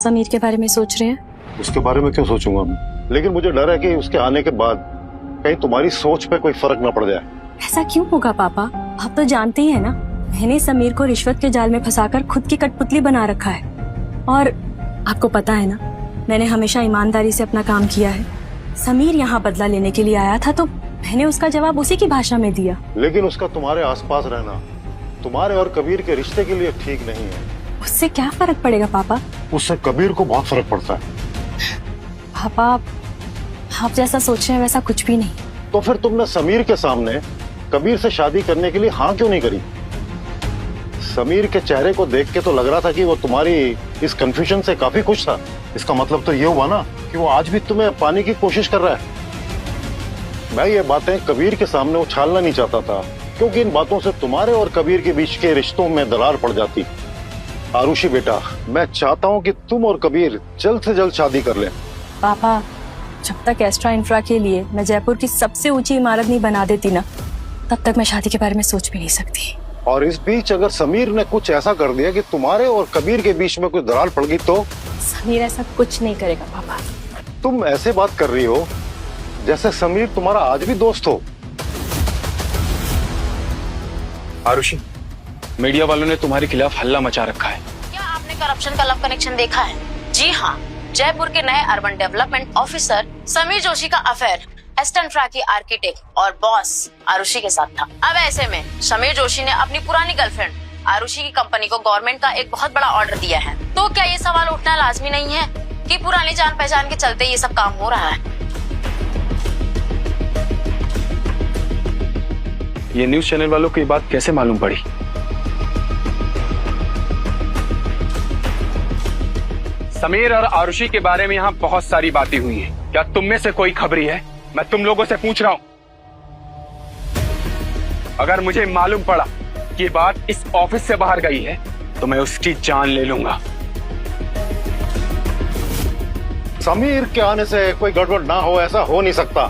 समीर के बारे में सोच रहे हैं? उसके बारे में क्यों सोचूंगा मैं, लेकिन मुझे डर है कि उसके आने के बाद कहीं तुम्हारी सोच पे कोई फर्क ना पड़ जाए। ऐसा क्यों होगा पापा? आप तो जानते ही है ना, मैंने समीर को रिश्वत के जाल में फंसाकर खुद की कठपुतली बना रखा है। और आपको पता है ना, मैंने हमेशा ईमानदारी से अपना काम किया है। समीर यहाँ बदला लेने के लिए आया था तो मैंने उसका जवाब उसी की भाषा में दिया। लेकिन उसका तुम्हारे आसपास रहना तुम्हारे और कबीर के रिश्ते के लिए ठीक नहीं है। उससे क्या फर्क पड़ेगा पापा? उससे कबीर को बहुत फर्क पड़ता है। पापा, आप जैसा सोच रहे हैं वैसा कुछ भी नहीं। तो फिर तुमने समीर के सामने कबीर से शादी करने के लिए हाँ क्यों नहीं करी? समीर के चेहरे को देख के तो लग रहा था कि वो तुम्हारी इस कंफ्यूजन से काफी खुश था। इसका मतलब तो ये हुआ ना कि वो आज भी तुम्हें पाने की कोशिश कर रहा है। मैं ये बातें कबीर के सामने उछालना नहीं चाहता था, क्योंकि इन बातों से तुम्हारे और कबीर के बीच के रिश्तों में दरार पड़ जाती। आरुषि बेटा, मैं चाहता हूँ कि तुम और कबीर जल्द से जल्द शादी कर लें। पापा, जब तक एक्स्ट्रा इंफ्रा के लिए मैं जयपुर की सबसे ऊंची इमारत नहीं बना देती ना, तब तक मैं शादी के बारे में सोच भी नहीं सकती। और इस बीच अगर समीर ने कुछ ऐसा कर दिया कि तुम्हारे और कबीर के बीच में कुछ दरार पड़ गई तो? समीर ऐसा कुछ नहीं करेगा पापा। तुम ऐसे बात कर रही हो जैसे समीर तुम्हारा आज भी दोस्त हो। आरुषि, मीडिया वालों ने तुम्हारे खिलाफ हल्ला मचा रखा है। क्या आपने करप्शन का लव कनेक्शन देखा है? जी हाँ, जयपुर के नए urban development officer Sameer Joshi का अफेयर एस्टनफ्रा की आर्किटेक्ट और बॉस आरुषि के साथ था। अब ऐसे में समीर जोशी ने अपनी पुरानी गर्लफ्रेंड आरुषि की कंपनी को गवर्नमेंट का एक बहुत बड़ा ऑर्डर दिया है। तो क्या ये सवाल उठना लाजमी नहीं है कि पुरानी जान पहचान के चलते ये सब काम हो रहा है? ये न्यूज चैनल वालों को ये बात कैसे मालूम पड़ी? समीर और आरुषि के बारे में यहाँ बहुत सारी बातें हुई हैं। क्या तुम में से कोई खबरी है? मैं तुम लोगों से पूछ रहा हूँ। अगर मुझे मालूम पड़ा कि ये बात इस ऑफिस से बाहर गई है तो मैं उसकी जान ले लूंगा। समीर के आने से कोई गड़बड़ ना हो, ऐसा हो नहीं सकता।